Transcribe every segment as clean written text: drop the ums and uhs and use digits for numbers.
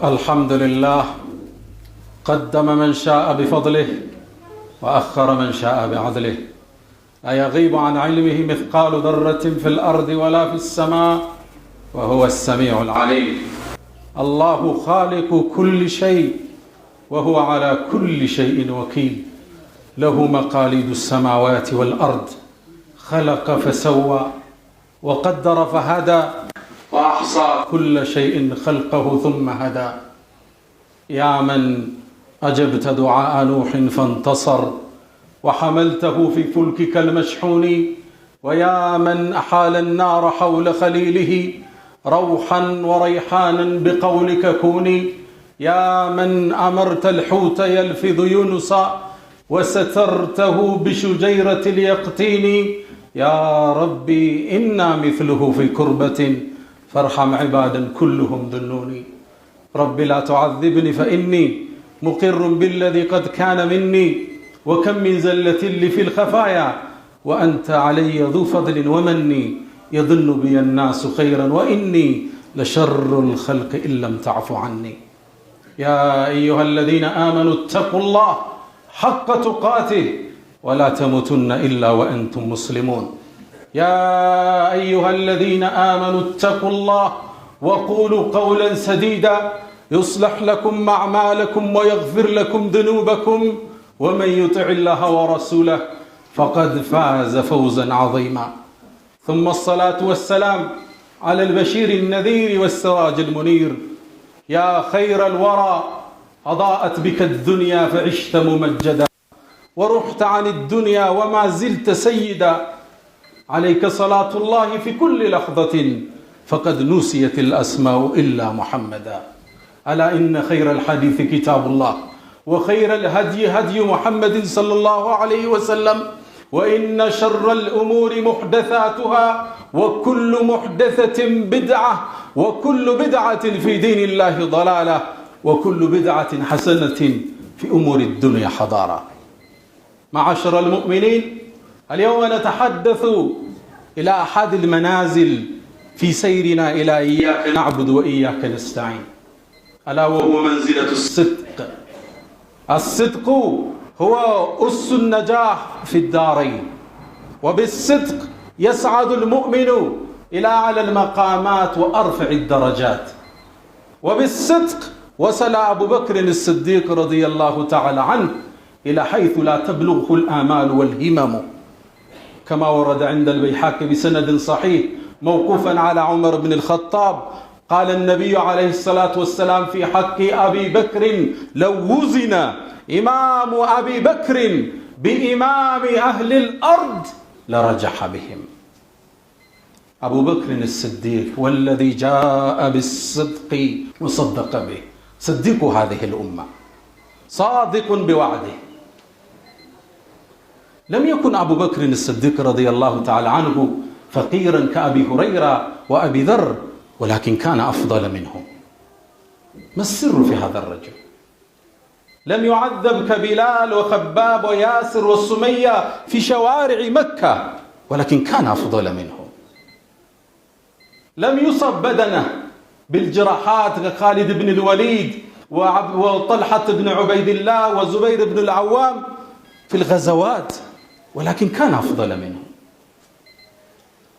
الحمد لله قدم من شاء بفضله وأخر من شاء بعدله. أيغيب عن علمه مثقال ذرة في الأرض ولا في السماء وهو السميع العليم. الله خالق كل شيء وهو على كل شيء وكيل. له مقاليد السماوات والأرض، خلق فسوى وقدر فهدى وأحصى كل شيء خلقه ثم هدى. يا من أجبت دعاء نوح فانتصر وحملته في فلكك المشحون، ويا من أحال النار حول خليله روحا وريحانا بقولك كوني، يا من أمرت الحوت يلفظ يونسا وسترته بشجيرة اليقطين. يا ربي إنا مثله في كربة فارحم عبادا كلهم ذنوني. رب لا تعذبني فإني مقر بالذي قد كان مني، وكم من زلة لي في الخفايا وأنت علي ذو فضل ومني. يظن بي الناس خيرا وإني لشر الخلق إن لم تعف عني. يا أيها الذين آمنوا اتقوا الله حق تقاته ولا تموتن إلا وأنتم مسلمون. يا أيها الذين آمنوا اتقوا الله وقولوا قولا سديدا يصلح لكم أعمالكم ويغفر لكم ذنوبكم، ومن يطع الله ورسوله فقد فاز فوزا عظيما. ثم الصلاة والسلام على البشير النذير والسراج المنير. يا خير الورى أضاءت بك الدنيا فعشت ممجدا، ورحت عن الدنيا وما زلت سيدا. عليك صلاة الله في كل لحظة فقد نسيت الأسماء إلا محمدا. ألا إن خير الحديث كتاب الله، وخير الهدي هدي محمد صلى الله عليه وسلم، وإن شر الأمور محدثاتها، وكل محدثة بدعة، وكل بدعة في دين الله ضلالة، وكل بدعة حسنة في أمور الدنيا حضارة. معاشر المؤمنين، اليوم نتحدث إلى أحد المنازل في سيرنا إلى إياك نعبد وإياك نستعين، ألا وهو منزلة الصدق. الصدق هو أس النجاح في الدارين، وبالصدق يسعد المؤمن إلى أعلى المقامات وأرفع الدرجات. وبالصدق وصل أبو بكر الصديق رضي الله تعالى عنه إلى حيث لا تبلغه الآمال والهمم، كما ورد عند البيهقي بسند صحيح موقوفا على عمر بن الخطاب. قال النبي عليه الصلاة والسلام في حق أبي بكر: لو وزن إمام أبي بكر بإمام أهل الأرض لرجح بهم. أبو بكر الصديق والذي جاء بالصدق وصدق به، صديق هذه الأمة، صادق بوعده. لم يكن أبو بكر الصديق رضي الله تعالى عنه فقيرا كأبي هريرة وأبي ذر، ولكن كان أفضل منهم. ما السر في هذا الرجل؟ لم يعذب كبلال وخباب وياسر والسمية في شوارع مكة، ولكن كان أفضل منهم. لم يصب بدنه بالجراحات كخالد بن الوليد وطلحة بن عبيد الله وزبير بن العوام في الغزوات، ولكن كان أفضل منهم.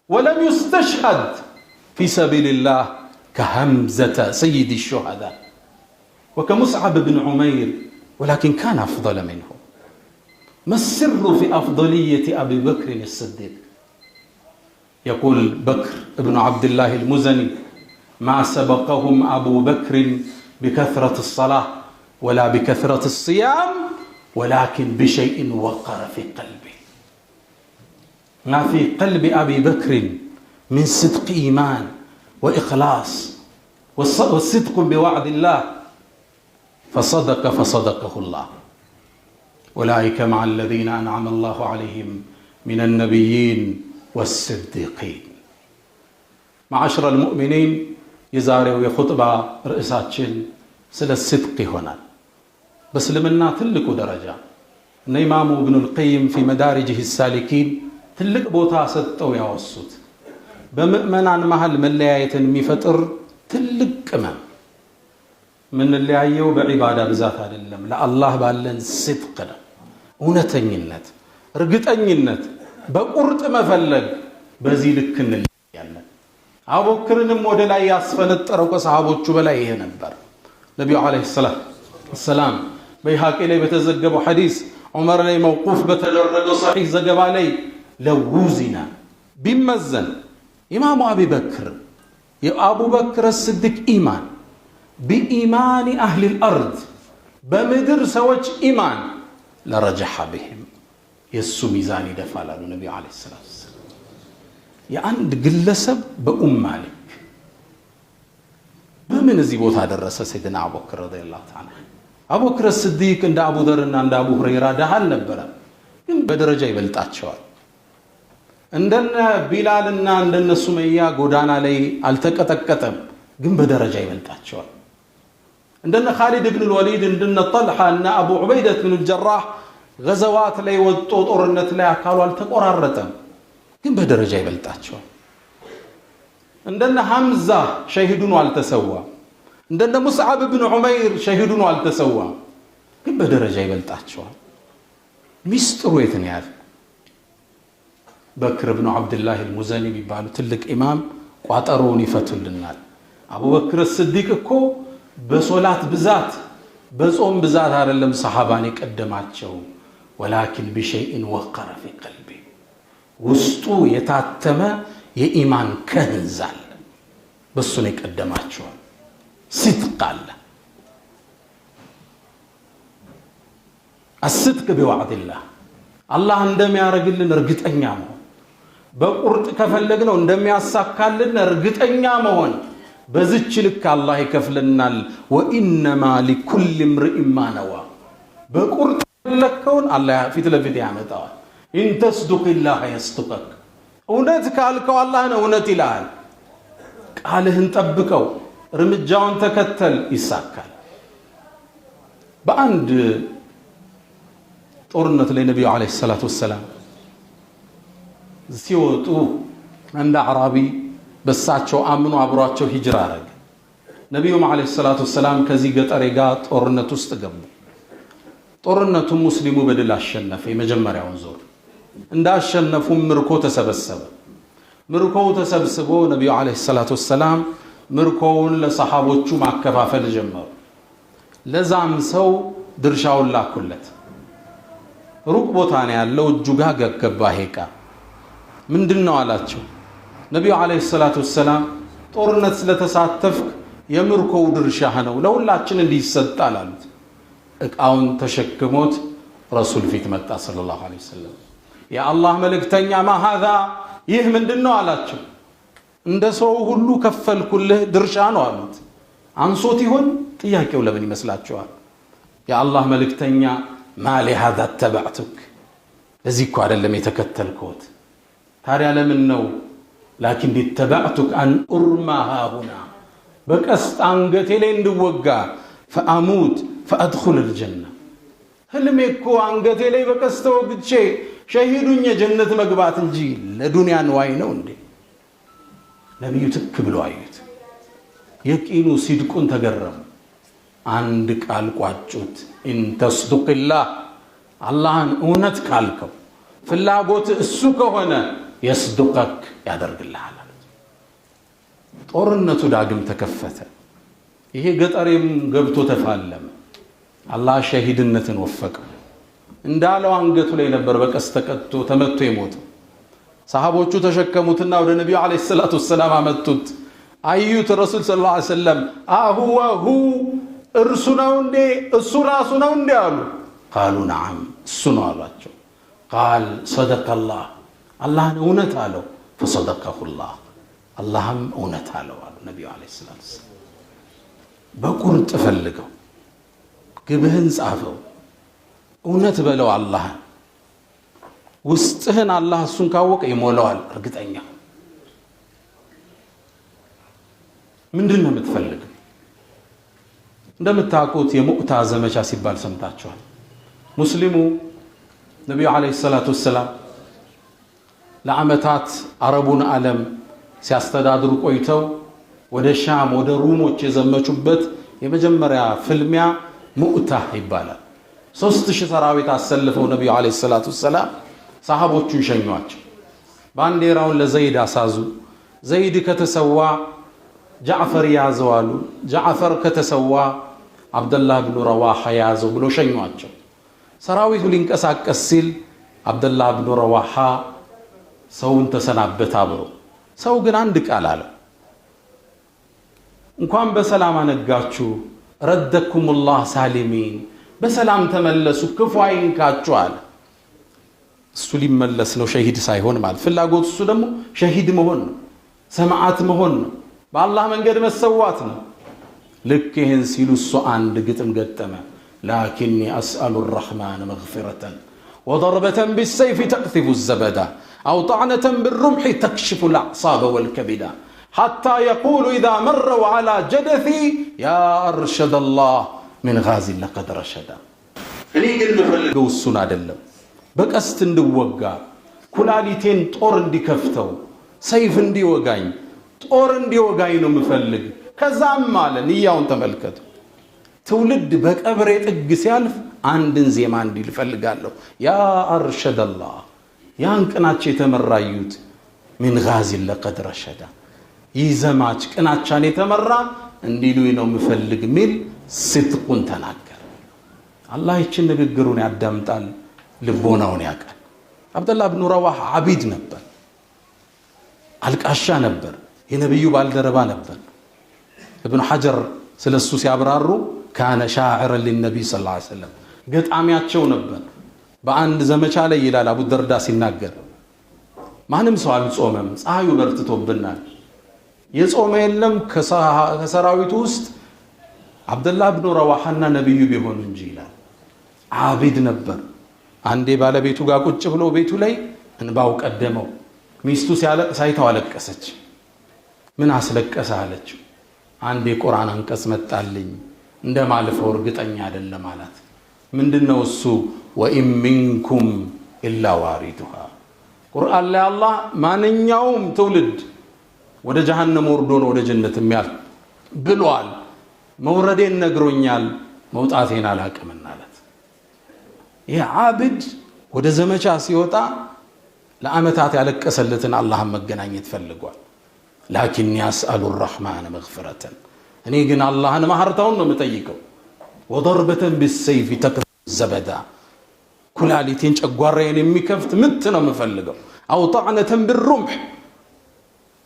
ولم يستشهد في سبيل الله كهمزة سيد الشهداء وكمصعب بن عمير، ولكن كان أفضل منهم. ما السر في أفضلية أبي بكر الصديق؟ يقول بكر بن عبد الله المزني: ما سبقهم أبو بكر بكثرة الصلاة ولا بكثرة الصيام، ولكن بشيء وقر في قلبه. ما في قلب أبي بكر من صدق إيمان وإخلاص والصدق بوعد الله، فصدق فصدقه الله. أولئك مع الذين أنعم الله عليهم من النبيين والصديقين. معاشر المؤمنين، የዛሬው የኹጥባ ርዕሳችን ስለ ስድቅ ይሆናል። በእስልምና ትልቁ ደረጃ እነ ኢማሙ ኢብኑል ቀይም ፊ መዳሪጅህ ሳሊኪን ትልቅ ቦታ ሰጠው ያወሱት በምእመናን መሃል መለያየትን የሚፈጥር ትልቅ ቅመም ምንለያየው በዒባዳ ብዛት አይደለም ለአላህ ባለን صدق ነው እውነተኝነት እርግጠኝነት በቁርጥ መፈለግ በዚህ ልክ እንለያለን አቡበክርንም ወደ ላይ ያስፈነጠረው ከሰሃቦቹ በላይ ይሄ ነበር ነብዩ አለይሂ ሰላም በይሃቂ ላይ በተዘገበው ሐዲስ ዑመር ላይ መውቁፍ በተደረገው ሷሂህ ዘገባ ላይ ለውዚና ቢመዘን ኢማሙ አቡበክር የአቡበክር الصديق ኢማን بإيمان أهل الأرض بمدر سوج إيمان لرجح بهم يسو ميزان دفع له النبي عليه الصلاة والسلام يعني قلسب بأمالك بمن زيبوت هذا الرسول سيدنا أبو بكر رضي الله تعالى أبو بكر الصديق عند أبو ذر عند أبو هريرة ده هل نبرة كم بدرجة يبلتأشوا عندنا بلال عندنا سمية قدانا لي التكتم كم بدرجة يبلتأشوا عندنا خالد بن الوليد عندنا طلحة عندنا أبو عبيدة بن الجراح غزوات لي والطورنت لي قالوا التقررتم كم بدرجة يبلتأشوا عندنا حمزة شهدون والتسوى عندنا مصعب بن عمير شهدون والتسوى كم بدرجة يبلتأشوا مسترويتني هذا بكر بن عبد الله المزني بيبالو تلك إمام وعطروني فتل للنال أبو بكر الصديق كو بصلاة بزات بصوم بزات هذا اللي صحاباني قدماتشو ولكن بشيء وقر في قلبي وسطو يتاتما يإيمان كنزال بصوني قدماتشو صدق الصدق بوعد الله عندما يارجلن رغطኛ መሆን በቁርጥ ከፈለግነው እንደሚያሳካልን እርግጠኛ መሆን በዚች ልክ አላህ ይከፍለናል ወኢንማ لكل امرئ ما نوى በቁርጥ ለከውን አላህ ፊት ለፊት ያመጣዋል ان تصدق الله يصدقك እውነት ካልከው አላህ ነው እውነት ይላል ቃልህን ጠብቀው እርምጃውን ተከተል ይሳካል በአንድ ጦርነት ላይ ነብዩ አለይሂ ሰላቱ ወሰለም ሲወጡ አንድ አዕራቢ በሳቸው አምኖ አብሯቸው ሂጅራ አረገ ነብዩ አለይሂ ሰላቱ ወሰለም ከዚህ ገጠር ጋር ጦርነት ውስጥ ገቡ ጦርነቱ ሙስሊሙ በድል አሸነፈ የመጀመሪያውን ዞር እንዳሸነፉ ምርኮ ተሰበሰበ ምርኮው ተሰብስቦ ነብዩ አለይሂ ሰላቱ ወሰለም ምርኮውን ለሰሃቦቹ ማከፋፈል ጀመሩ ለዛም ሰው ድርሻውን ላኩለት ሩቅ ቦታ ነው ያለው እጁ ጋር ገባ ሄቃ ምንድነው አላቸው ነብዩ አለይሂ ሰላቱ ወሰለም ጦርነት ስለተሳተፍክ የምርኮው ድርሻህ ነው ለሁላችን እንዲሰጣል አሉት እቃውን ተሸክሞት ረሱል ፊት መጣ ሰለላሁ ዐለይሂ ወሰለም ያ አላህ መልእክተኛ ማሃዛ ይህ ምንድነው አላቸው እንደ ሰው ሁሉ ከፈልኩልህ ድርሻ ነው አሉት አንሶት ይሆን ጥያቄው ለምን ይመስላችኋል ያ አላህ መልእክተኛ ما لهذا اتبعتك لذيكو አይደለም የተከተልኩት ታዲያ ለምን ነው لكن اتبعتك ان ارمها هنا በቀስት አንገቴ ላይ እንድወጋ فاموت فادخل الجنه ህልሜኮ አንገቴ ላይ በቀስት ወግቼ ሸሂዱኝ ጀነት መግባት እንጂ ለዱንያ ነዋይ ነው እንዴ ነብዩ ትክ ብሎ አዩት የቂኑ ሲድቁን ተገረሙ አንድ ቃል ቋጩት ان تصدق الله አላህን እውነት ካልከው ፍላጎት እሱ ከሆነ يصدقك ያደርግልሃል ጦርነቱ ዳግም ተከፈተ ይሄ ገጠሬም ገብቶ ተፋለመ አላህ ሸሂድነትን ወፈቀው እንዳለው አንገቱ ላይ ነበር በቀስ ተቀጥቶ ተመቶ የሞተው ሰሃቦቹ ተሸከሙትና ወደ ነብዩ አለይሂ ሰላቱ ወሰለም አመጡት አዩት ረሱል ሰለላሁ ዐለይሂ ወሰለም አሁወሁ እርሱ ነው እንዴ እሱ ራሱ ነው እንዴ አሉ قالوا نعم እሱ ነው አሏቸው قال صدق الله الله እውነት አለው فصدقه الله اللهم እውነት አለው አሉ ነብዩ አለይሂ ሰላቱ ወሰለም በቁርጥ ፈልገው ግብህን ጻፈው እውነት በለው አላህ ውስጥህን አላህ እሱን ካወቀ ይሞላዋል እርግጠኛ ምንድነው የምትፈልገው እንደምታውቁት የሙዕታ ዘመቻ ሲባል ሰምታችኋል ሙስሊሙ ነብዩ አለይሂ ሰላቱ ወሰለም ለዓመታት አረቡን ዓለም ሲያስተዳድሩ ቆይተው ወደ ሻም ወደ ሩሞች የዘመቹበት የመጀመሪያ ፍልሚያ ሙእታ ይባላል። 3000 ሰራዊት አሰልፈው ነብዩ አለይሂ ሰላቱ ሰላም ሰሃቦቹን ሸኟቸው። ባንዲራውን ለዘይድ አሳዙ። ዘይድ ከተሰዋ ጃዕፈር ያዘዋሉ። ጃዕፈር ከተሰዋ አብደላህ ብኑ ረዋሃ ያዘው ብሎ ሸኟቸው። ሰራዊቱ ሊንቀሳቀስ ሲል አብደላህ ብኑ ረዋሃ ሰውን ተሰናበተ አብሮ። ሰው ግን አንድ ቃል አለ፣ እንኳን በሰላም አነጋችሁ፣ ረደኩሙላህ ሳሊሚን፣ በሰላም ተመለሱ፣ ክፉ አይንካችሁ አለ። እሱ ሊመለስ ነው ሸሂድ ሳይሆን ማለት ፍላጎት፣ እሱ ደግሞ ሸሂድ መሆን ነው፣ ሰማዓት መሆን ነው፣ በአላህ መንገድ መሰዋት ነው። ልክ ይህን ሲሉ እሱ አንድ ግጥም ገጠመ። ላኪኒ አስአሉ ረሕማን መግፊረተን ወضርበተን ቢሰይፍ ተቅቲፉ ዘበዳ አው ጣዕነተን ብሩምሒ ተክሽፉ ልአዕሳበ ወልከቢዳ ሓታ የቁሉ ኢዛ መረው ዓላ ጀደፊ ያ አርሸደ ላህ ምን ጋዚን ለቀድ ረሸዳ። እኔ ግን ምፈልገው እሱን አደለም፣ በቀስት እንድወጋ ኩላሊቴን ጦር እንዲከፍተው ሰይፍ እንዲወጋኝ ጦር እንዲወጋኝ ነው ምፈልግ። ከዛም አለ ንያውን ተመልከቱ፣ ትውልድ በቀብሬ ጥግ ሲያልፍ አንድን ዜማ እንዲል ፈልጋለሁ። ያ አርሸደላህ ያን ቅናቸው የተመራዩት ምን ጋዚን ለቀድ ረሸዳ፣ ይህ ዘማች ቅናቻን የተመራ እንዲሉኝ ነው ምፈልግ ሚል ስድቁን ተናገር። አላህ ይችን ንግግሩን ያዳምጣል፣ ልቦናውን ያውቃል። አብደላህ ብኑ ረዋሃ ዓቢድ ነበር፣ አልቃሻ ነበር፣ የነብዩ ባልደረባ ነበር። ኢብኑ ሐጀር ስለሱ ሲያብራሩ ካነ ሻዕረን ሊነቢይ ሰለላሁ ዐለይሂ ወሰለም ገጣሚያቸው ነበር። በአንድ ዘመቻ ላይ ይላል አቡ ደርዳ ሲናገር፣ ማንም ሰው አልጾመም፣ ፀሐዩ በርትቶብናል፣ የጾመ የለም ከሰራዊቱ ውስጥ አብደላህ ብኑ ረዋሃና ነብዩ ቢሆኑ እንጂ ይላል። ዓቢድ ነበር። አንዴ ባለቤቱ ጋር ቁጭ ብሎ ቤቱ ላይ እንባው ቀደመው። ሚስቱ ሲያለቅስ አይታው አለቀሰች። ምን አስለቀሰ አለችው። አንድ የቁርአን አንቀጽ መጣልኝ እንደማልፈው እርግጠኛ አይደለም አላት። ምንድነው እሱ? ወኢን ሚንኩም ኢላ ዋሪዱሃ። ቁርአን ላይ አላህ ማንኛውም ትውልድ ወደ ጀሃነም ወርዶ ነው ወደ ጀነት የሚያልፍ ብሏል። መውረዴን ነግሮኛል፣ መውጣቴን አላቅምና አላት። ይህ ዓብድ ወደ ዘመቻ ሲወጣ ለዓመታት ያለቀሰለትን አላህን መገናኘት ፈልጓል። ላኪኒ አስአሉ ረሕማን መግፊረተን፣ እኔ ግን አላህን ማህርታውን ነው የምጠይቀው። ወضርበተን ቢሰይፍ ተክቲፉ ዘበዳ፣ ኩላሊቴን ጨጓራዬን የሚከፍት ምት ነው የምፈልገው። አው ጣዕነተን ብሩምሕ፣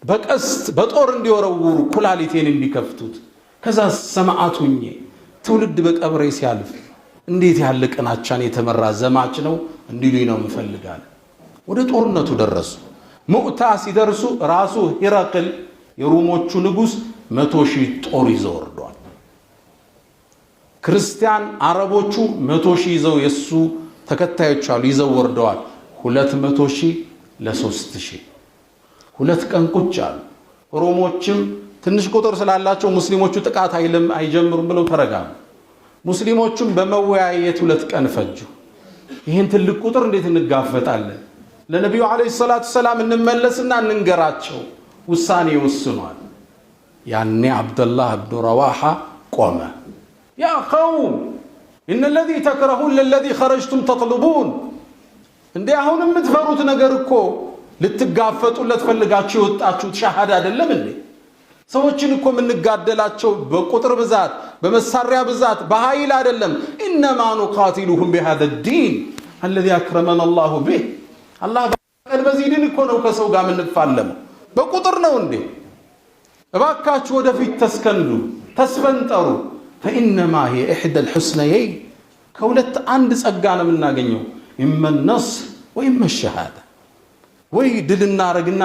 በቀስት በጦር እንዲወረውሩ ኩላሊቴን እንዲከፍቱት። ከዛ ሰማዓት ሁኜ ትውልድ በቀብሬ ሲያልፍ እንዴት ያለ ቅናቻን የተመራ ዘማች ነው እንዲሉኝ ነው የምፈልጋል። ወደ ጦርነቱ ደረሱ። ሙእታ ሲደርሱ ራሱ ሂረቅል የሮሞቹ ንጉስ 100,000 ጦር ይዘው ወርደዋል። ክርስቲያን አረቦቹ 100,000 ይዘው የሱ ተከታዮች አሉ ይዘው ወርደዋል። 200,000 ለ3,000 ሁለት ቀን ቁጭ አሉ። ሮሞችም ትንሽ ቁጥር ስላላቸው ሙስሊሞቹ ጥቃት አይጀምሩም ብለው ተረጋጉ። ሙስሊሞቹም በመወያየት 2 ቀን ፈጁ። ይህን ትልቅ ቁጥር እንዴት እንጋፈጣለን? ለነቢዩ አለይሂ ሰላቱ ሰላም እንመለስና እንንገራቸው። ውሳኔ ወስኗል። ያኔ አብደላህ ብኑ ረዋሃ ቆመ። ያ ቀውም ኢነ ለዚ ተክረሁን ለለዚ ኸረጅቱም ተጥልቡን፣ እንዴ አሁን የምትፈሩት ነገር እኮ ልትጋፈጡለት ፈልጋችሁ የወጣችሁት ሻሃዳ አይደለም እንዴ? ሰዎችን እኮ የምንጋደላቸው በቁጥር ብዛት በመሳሪያ ብዛት በኃይል አይደለም። ኢነማ ኑቃቲሉሁም ቢሃዛ ዲን አለዚ አክረመና አላሁ ቢህ፣ አላህ በዚህ ዲን እኮ ነው ከሰው ጋር የምንፋለመው። በቁጥር ነው እንዴ? እባካችሁ ወደፊት ተስከንዱ፣ ተስፈንጠሩ። ፈኢነማ ሂየ ኢሕዳ ልሑስነየይን፣ ከሁለት አንድ ጸጋ ነው የምናገኘው። ኢመ ነስር ወኢመ ሸሃዳ፣ ወይ ድል እናረግና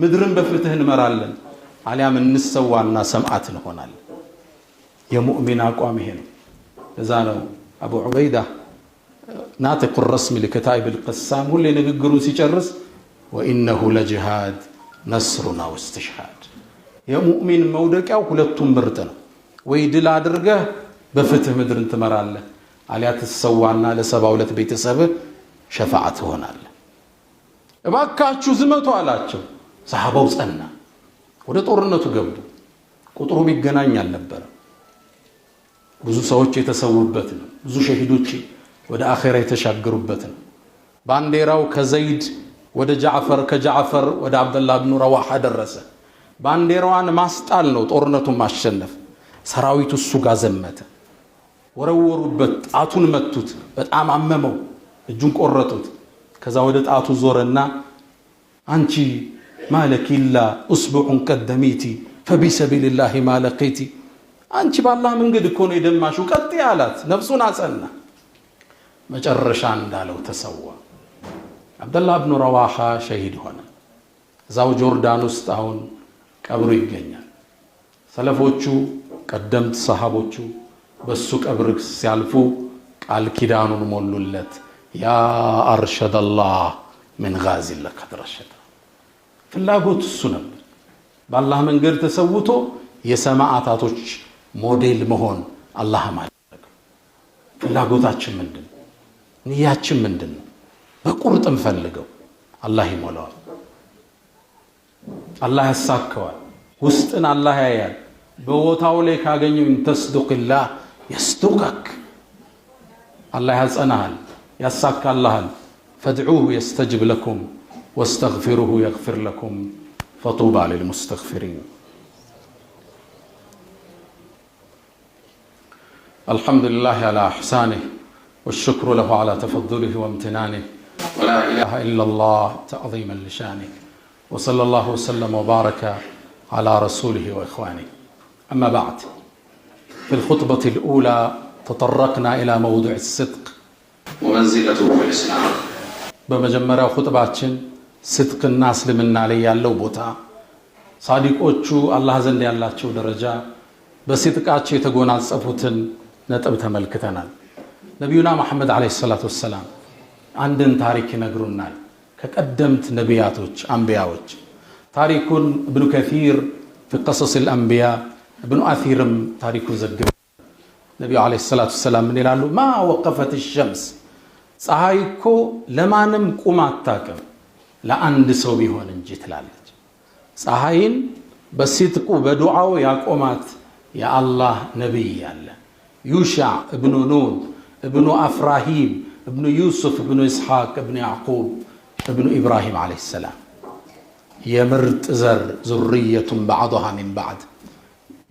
ምድርን በፍትህ እንመራለን፣ አሊያም እንሰዋና ሰማዕት እንሆናለን። የሙእሚን አቋም ይሄ ነው። እዛ ነው አቡ ዑበይዳ ናጥቁ ረስሚ ለከታኢብ አልቀሳም ሁሌ ንግግሩን ሲጨርስ ወኢነሁ ለጂሃድ ነስሩና ወስትሽሃድ፣ የሙእሚን መውደቂያው ሁለቱም ምርጥ ነው። ወይ ድል አድርገህ በፍትህ ምድርን ትመራለህ፣ አሊያ ትሰዋና ለ72 ቤተሰብህ ሸፋዓ ትሆናለህ። እባካችሁ ዝመቱ አላቸው። ሰሃባው ጸና። ወደ ጦርነቱ ገቡ። ቁጥሩ ቢገናኝ አልነበረም። ብዙ ሰዎች የተሰውበት ነው። ብዙ ሸሂዶች ወደ አኺራ የተሻገሩበት ነው። ባንዲራው ከዘይድ ወደ ጃዕፈር ከጃዕፈር ወደ አብደላህ ብኑ ረዋሃ ደረሰ። ባንዲራዋን ማስጣል ነው ጦርነቱን ማሸነፍ። ሰራዊቱ እሱ ጋር ዘመተ። ወረወሩበት፣ ጣቱን መቱት፣ በጣም አመመው፣ እጁን ቆረጡት። ከዛ ወደ ጣቱ ዞረና አንቺ ማለኪላ እስቡዑን ቀደሚቲ ፈቢሰቢልላሂ ማለቂቲ፣ አንቺ ባላህ መንገድ እኮ ነው የደማሽው፣ ቀጥ ያላት ነፍሱን አጸና። መጨረሻ እንዳለው ተሰዋ። አብደላህ ብኑ ረዋሃ ሸሂድ ሆነ። እዛው ጆርዳን ውስጥ አሁን ቀብሩ ይገኛል። ሰለፎቹ ቀደምት ሰሃቦቹ በሱ ቀብር ሲያልፉ ቃል ኪዳኑን ሞሉለት። ያ አርሸደላህ ምን ጋዚን ለቀድ ረሸደ። ፍላጎት እሱ ነበር። በአላህ መንገድ ተሰውቶ የሰማዕታቶች ሞዴል መሆን አላህ ማድረግ። ፍላጎታችን ምንድን ነው? ንያችን ምንድን ነው? በቁርጥም ፈልገው አላህ ይሞላዋል፣ አላህ ያሳከዋል። ውስጥን አላህ ያያል። በቦታው ላይ ካገኘው ተስዱቅላህ يصدقك الله يحسنها يساكالله فادعوه يستجب لكم واستغفروه يغفر لكم فطوبى للمستغفرين. الحمد لله على إحسانه والشكر له على تفضله وامتنانه ولا إله إلا الله تعظيما لشانه وصلى الله وسلم وبارك على رسوله وإخوانه. أما بعد، في الخطبة الأولى تطرقنا إلى موضوع الصدق ومنزلته في الإسلام. بمجمرة خطباتنا صدق الناس لمن عليه ያለው ቦታ ሳዲቆቹ አላህ ዘንድ ያላቸው ደረጃ በስድቃቸው የተጎናጸፉትን ነጥብ ተመልክተናል። ነብዩና መሐመድ አለይሂ ሰላቱ ወሰላም አንድን ታሪክ ይነግሩናል ከቀደምት ነቢያቶች አንቢያዎች። ታሪኩን ኢብኑ ከሲር في قصص الأنبياء ابن أثيرም ታሪኩ ዘግበው ነብዩ አለይሂ ሰላቱ ወሰላም ምን ይላሉ? ማ ወቀፈት الشمس ፀሐይ እኮ ለማንም ቁማ አታውቅም ለአንድ ሰው ቢሆን እንጂ ትላለች። ፀሐይን በሲጥቁ በዱዓው ያቆማት የአላህ ነብይ ያለ ዩሻዕ ኢብኑ ኑን ኢብኑ አፍራሂም ኢብኑ ዩሱፍ ኢብኑ ኢስሐቅ ኢብኑ ያዕቁብ ኢብኑ ኢብራሂም አለይሂ ሰላም የምርጥ ዘር ዙርየቱን بعضها من بعض።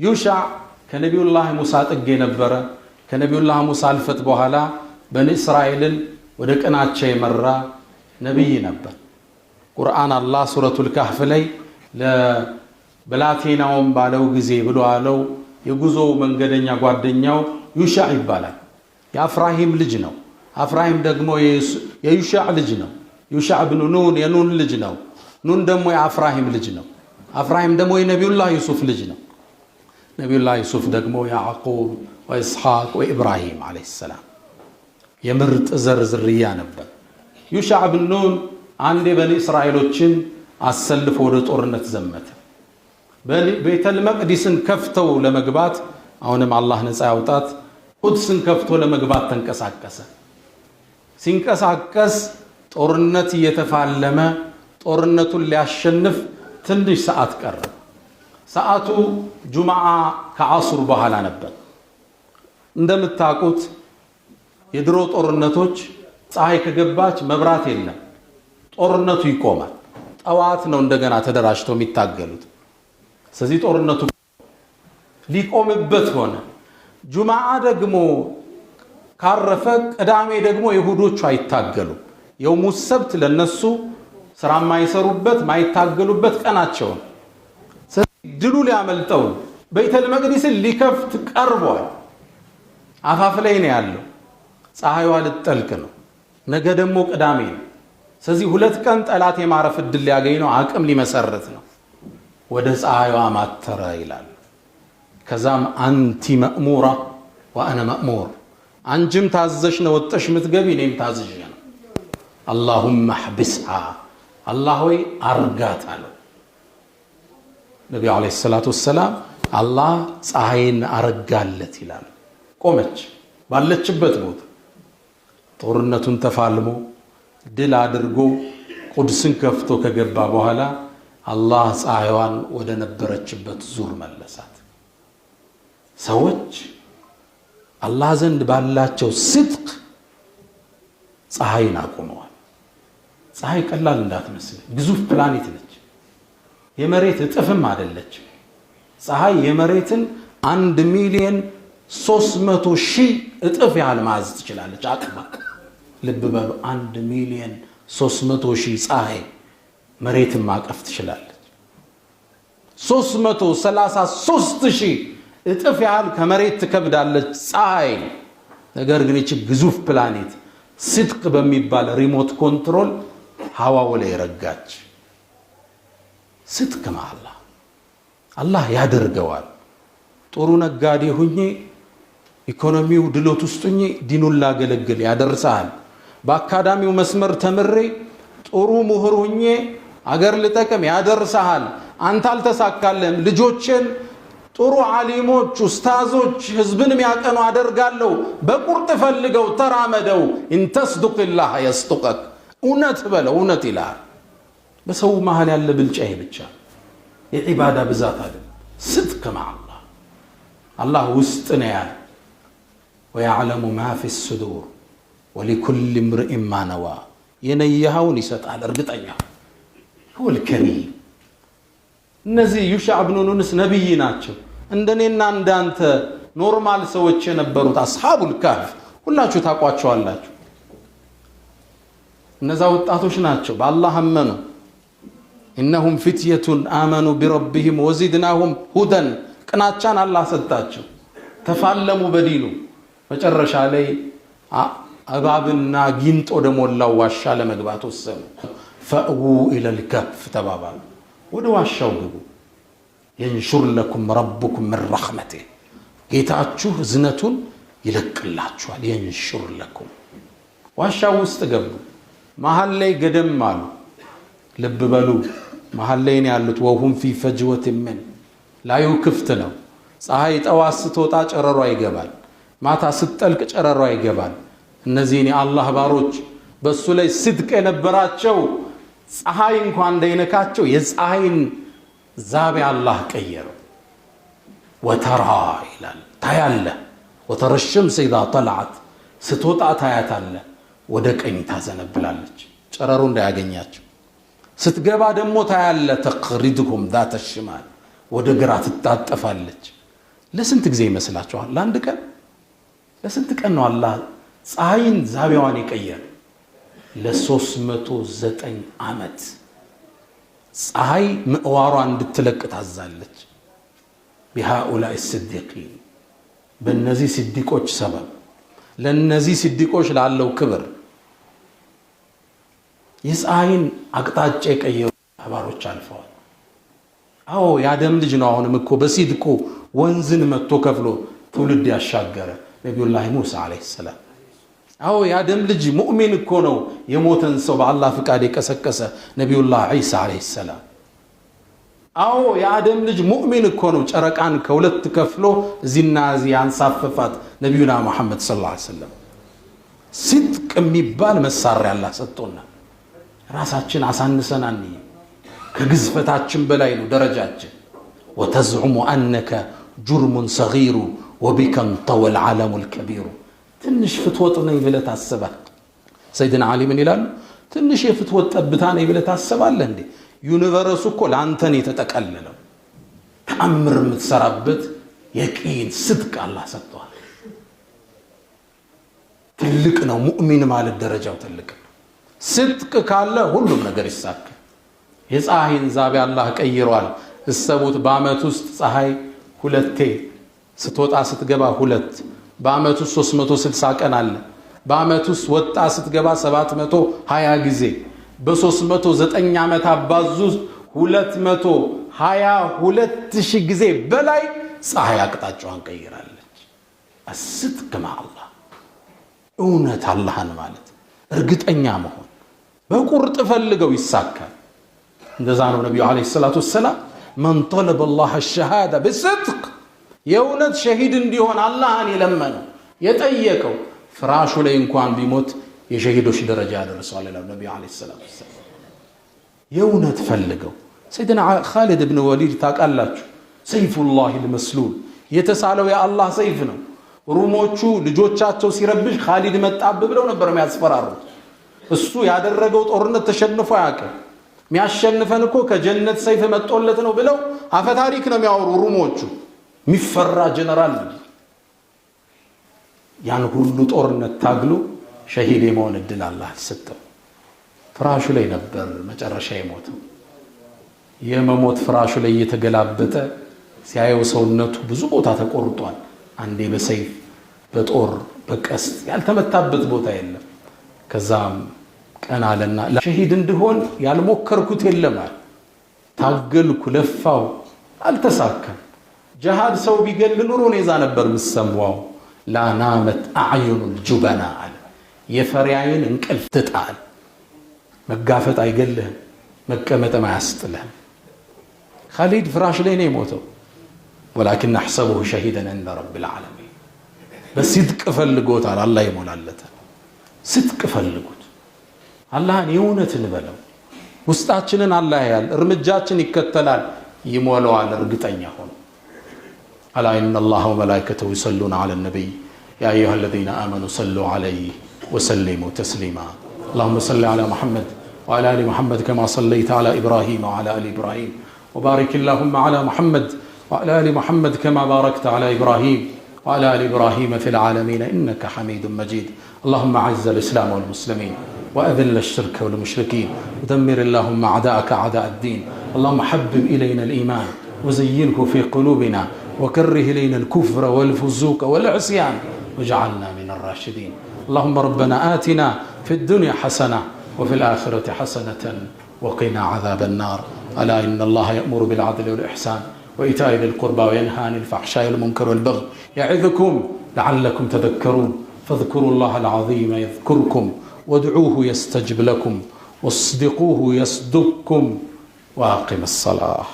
ዩሻዕ ከነቢዩላህ ሙሳ ጥግ የነበረ ከነቢዩላህ ሙሳ አልፈት በኋላ በኒ እስራኤልን ወደ ቀናቸው የመራ ነብይ ነበር። ቁርአን አላህ ሱረቱል ካህፍ ላይ ለብላቴናውም ባለው ጊዜ ብሎ አለው የጉዞ መንገደኛ ጓደኛው ዩሻዕ ይባላል። የአፍራሂም ልጅ ነው። አፍራሂም ደግሞ የዩሻዕ ልጅ ነው። ዩሻዕ ኢብኑ ኑን የኑን ልጅ ነው። ኑን ደግሞ የአፍራሂም ልጅ ነው። አፍራሂም ደግሞ የነቢዩላህ ዩሱፍ ልጅ ነው። ነቢዩላህ ዩሱፍ ደግሞ ያዕቁብ ወኢስሐቅ ወኢብራሂም አለይሂ ሰላም የምርጥ ዘር ዝርያ ነበር። ዩሻዕ ኢብኑ ኑን አንዴ በኒ እስራኤሎችን አሰልፎ ወደ ጦርነት ዘመተ። ቤተል መቅዲስን ከፍተው ለመግባት አሁንም አላህ ነፃ ያውጣት ቁድስን ከፍቶ ለመግባት ተንቀሳቀሰ። ሲንቀሳቀስ ጦርነት እየተፋለመ ጦርነቱን ሊያሸንፍ ትንሽ ሰዓት ቀረ። ሰዓቱ ጁምዓ ከዓሱር በኋላ ነበር። እንደምታውቁት የድሮ ጦርነቶች ፀሐይ ከገባች መብራት የለም፣ ጦርነቱ ይቆማል። ጠዋት ነው እንደገና ተደራጅተው የሚታገሉት። ስለዚህ ጦርነቱ ሊቆምበት ሆነ። ጁምዓ ደግሞ ካረፈ ቅዳሜ ደግሞ ይሁዶቹ አይታገሉም። የውሙ ሰብት ለነሱ ስራ ማይሰሩበት ማይታገሉበት ቀናቸው። ስለዚህ ድሉ ሊያመልጠው ቤተል መቅዲስን ሊከፍት ቀርቧል። አፋፍ ላይ ነው ያለው። ፀሐይዋ ልትጠልቅ ነው። ነገ ደግሞ ቅዳሜ ነው። ስለዚህ ሁለት ቀን ጠላት የማረፍ እድል ሊያገኝ ነው። አቅም ሊመሰርት ነው። ወደ ፀሐይዋ ማተረ ይላል። ከዛም አንቲ መእሙራ ወአነ መእሙር፣ አንቺም ታዘሽ ነው ወጥተሽ ምትገቢ፣ እኔም ታዝዤ ነው። አላሁመ አሕብስሃ፣ አላህ ሆይ አርጋት አለው ነቢዩ ዓለይሂ ሰላቱ ወሰላም። አላህ ፀሐይን አረጋለት ይላል። ቆመች ባለችበት ቦታ። ጦርነቱን ተፋልሞ ድል አድርጎ ቁድስን ከፍቶ ከገባ በኋላ አላህ ፀሐይዋን ወደ ነበረችበት ዙር መለሳት። ሰዎች አላህ ዘንድ ባላቸው ስድቅ ፀሐይን አቆመዋል። ፀሐይ ቀላል እንዳትመስል ግዙፍ ፕላኔት ነች። የመሬት እጥፍም አይደለች። ፀሐይ የመሬትን 1,300,000 እጥፍ ያህል ማዝ ትችላለች። አቅማ ልብ በሉ 1,300,000 ፀሐይ መሬትን ማቀፍ ትችላለች። 333,000 እጥፍ ያህል ከመሬት ትከብዳለች ፀሐይ። ነገር ግን እቺ ግዙፍ ፕላኔት ስድቅ በሚባል ሪሞት ኮንትሮል ሐዋው ላይ ረጋች። ስድቅ ማአላ አላህ ያደርገዋል። ጥሩ ነጋዴ ሁኜ ኢኮኖሚው ድሎት ውስጥ ሁኜ ዲኑን ላገለግል ያደርሳል። በአካዳሚው መስመር ተምሬ ጥሩ ምሁር ሁኜ አገር ልጠቅም ያደርሳል። አንተ አልተሳካለም። ልጆችን ጥሩ ዓሊሞች ኡስታዞች ህዝብን የሚያቀኑ አደርጋለሁ። በቁርጥ ፈልገው ተራመደው። እንተስዱቅላህ የስጡቀክ እውነት በለው እውነት ይላል። በሰው መሃል ያለ ብልጫ ይሄ ብቻ የዒባዳ ብዛት አይደለም። ስድቅ ማአላህ አላህ ውስጥ ነው ያለ ወያዕለሙ ማ ፊ ሱዱር ወሊኩል እምርእ ማ ነዋ የነየኸውን ይሰጣል። እርግጠኛ ሁል ከሪም። እነዚህ ዩሻዕ ብኑ ኑስ ነብይ ናቸው። እንደኔና እንዳንተ ኖርማል ሰዎች የነበሩት አስሐቡል ካህፍ ሁላችሁ ታቋቸዋላችሁ። እነዛ ወጣቶች ናቸው። በአላህ አመኑ። ኢነሁም ፊትየቱን አመኑ ቢረቢሂም ወዚድናሁም ሁደን። ቅናቻን አላህ ሰጣቸው። ተፋለሙ በዲኑ። መጨረሻ ላይ እባብና ጊንጥ ወደ ሞላው ዋሻ ለመግባት ወሰኑ። ፈእዉ ኢለል ከህፍ ተባባሉ። ወደ ዋሻው ግቡ። የንሹር ለኩም ረቡኩም ምን ረሕመቲህ ጌታችሁ እዝነቱን ይለቅላችኋል። የንሹር ለኩም ዋሻው ውስጥ ገቡ። መሃል ላይ ገደም አሉ። ልብ በሉ መሃል ላይ ነው ያሉት። ወሁም ፊ ፈጅወት ምን ላዩ ክፍት ነው። ፀሐይ ጠዋት ስትወጣ ጨረሯ ይገባል። ማታ ስትጠልቅ ጨረሯ ይገባል። እነዚህን የአላህ ባሮች በሱ ላይ ስድቅ የነበራቸው ፀሐይ እንኳን እንዳይነካቸው የፀሐይን ዛቤ አላህ ቀየረው። ወተራ ይላል ታያለ። ወተረ ሸምስ ኢዛ ጠለዐት ስትወጣ ታያታለ። ወደ ቀኝ ታዘነብላለች ጨረሩ እንዳያገኛቸው። ስትገባ ደግሞ ታያለ። ተቅሪድኩም ዛተ ሽማል ወደ ግራ ትታጠፋለች። ለስንት ጊዜ ይመስላችኋል? ለአንድ ቀን? ለስንት ቀን ነው አላህ ፀሐይን ዛቤዋን የቀየረ? ለ309 ዓመት ፀሐይ ምዕዋሯ እንድትለቅ ታዛለች። ቢሃኡላኢ ስዲቂን በእነዚህ ስዲቆች ሰበብ ለእነዚህ ስዲቆች ላለው ክብር የፀሐይን አቅጣጫ የቀየሩ አባሮች አልፈዋል። አዎ የአደም ልጅ ነው። አሁንም እኮ በሲድቁ ወንዝን መጥቶ ከፍሎ ትውልድ ያሻገረ ነቢዩላህ ሙሳ ዓለይሂ ሰላም። አዎ የአደም ልጅ ሙእሚን እኮ ነው። የሞተን ሰው በአላህ ፍቃድ የቀሰቀሰ ነቢዩላህ ዒሳ ዓለይሂ ሰላም። አዎ የአደም ልጅ ሙእሚን እኮ ነው። ጨረቃን ከሁለት ከፍሎ እዚህና እዚህ ያንሳፈፋት ነቢዩና ሙሐመድ ሰለላሁ ዐለይሂ ወሰለም። ሲድቅ የሚባል መሳሪያ አላህ ሰጥቶናል። ራሳችን አሳንሰን አንይ። ከግዝፈታችን በላይ ነው ደረጃችን። ወተዝዑሙ አነከ ጁርሙን ሰጊሩ ወቢከ እንጠወል ዓለሙል ከቢሩ። ትንሽ ፍትወት ነኝ ብለህ ታስባለህ? ሰይድና ዓሊ ምን ይላሉ? ትንሽ የፍትወት ጠብታ ነኝ ብለህ ታስባለህ እንዴ? ዩኒቨርሱ እኮ ለአንተን የተጠቀለለው ተአምር የምትሰራበት የቂን ስድቅ አላህ ሰጥቷል። ትልቅ ነው። ሙእሚን ማለት ደረጃው ትልቅ ነው። ስድቅ ካለ ሁሉም ነገር ይሳካል። የፀሐይን ዛቤ አላህ ቀይሯል። እሰቡት። በአመት ውስጥ ፀሐይ ሁለቴ ስትወጣ ስትገባ ሁለት። በአመት ውስጥ 360 ቀን አለ። በአመት ውስጥ ወጣ ስትገባ 720 ጊዜ። በ309 ዓመት አባዙ 222,000 ጊዜ በላይ ፀሐይ አቅጣጫዋን ቀይራለች። አስድቅ ማአላህ እውነት አላህን ማለት እርግጠኛ መሆን በቁርጥ ፈልገው ይሳካል። እንደዛ ነው ነብዩ አለይሂ ሰላቱ ወሰላም መን ጠለበ አላህ الشهاده በስድቅ የእውነት ሸሂድ እንዲሆን አላህን የለመነው የጠየቀው ፍራሹ ላይ እንኳን ቢሞት የሸሂዶች ደረጃ ያደርሰዋል ይላል ነብዩ አለይሂ ሰላቱ ወሰላም። የእውነት ፈልገው ሰይድና ኻሊድ ኢብኑ ወሊድ ታውቃላችሁ? ሰይፉላህ المسلول የተሳለው የአላህ ሰይፍ ነው። ሩሞቹ ልጆቻቸው ሲረብሽ ኻሊድ መጣብ ብለው ነበር የሚያስፈራሩት። እሱ ያደረገው ጦርነት ተሸንፎ አያውቅም። የሚያሸንፈን እኮ ከጀነት ሰይፍ መጥቶለት ነው ብለው አፈታሪክ ነው የሚያወሩ ሩሞቹ። የሚፈራ ጀነራል ያን ሁሉ ጦርነት ታግሎ ሸሂድ የመሆን እድል አላህ አልሰጠው። ፍራሹ ላይ ነበር መጨረሻ የሞተው። የመሞት ፍራሹ ላይ እየተገላበጠ ሲያየው ሰውነቱ ብዙ ቦታ ተቆርጧል። አንዴ በሰይፍ በጦር በቀስት ያልተመታበት ቦታ የለም። ከዛም ቀና አለና ሸሂድ እንድሆን ያልሞከርኩት የለም አለ። ታገልኩ፣ ለፋው፣ አልተሳካም። ጀሃድ ሰው ቢገል ኑሮ እዛ ነበር ምሰማው። ላናመት አዕዩኑል ጁበና አለ። የፈሪያይን እንቅልፍ ትጣል። መጋፈጥ አይገልህም፣ መቀመጥም አያስጥልህም። ኻሊድ ፍራሽ ላይ ነው የሞተው። ወላኪን አሕሰቡሁ ሸሂደን ዐንደ ረቢል ዓለሚን። በሲድቅ ፈልጎታል፣ አላህ ይሞላለታል። ሲድቅ ፈልጉት፣ አላህን የእውነት እንበለው። ውስጣችንን አላህ ያያል፣ እርምጃችን ይከተላል፣ ይሞላዋል። እርግጠኛ ሆኖ አላ ኢነ አላህ ወመላኢከተሁ ይሰሉነ ዐለ ነቢይ ያ አዩሃ አለዚነ አመኑ ሰሉ ዐለይሂ ወሰሊሙ ተስሊማ اللهم صل على محمد وعلى آل محمد كما صليت على إبراهيم وعلى آل إبراهيم وبارك اللهم على محمد وعلى آل محمد كما باركت على إبراهيم وعلى آل إبراهيم في العالمين إنك حميد مجيد اللهم أعز الإسلام والمسلمين وأذل الشرك والمشركين ودمر اللهم أعداءك أعداء الدين اللهم حبب إلينا الإيمان وزينه في قلوبنا وكره إلينا الكفر والفسوق والعصيان واجعلنا من الراشدين اللهم ربنا آتنا في الدنيا حسنة وفي الآخرة حسنة وقنا عذاب النار ألا إن الله يأمر بالعدل والإحسان وإيتاء ذي القربى وينهى عن الفحشاء والمنكر والبغي يعظكم لعلكم تذكرون فاذكروا الله العظيم يذكركم وادعوه يستجب لكم واصدقوه يصدقكم وأقم الصلاة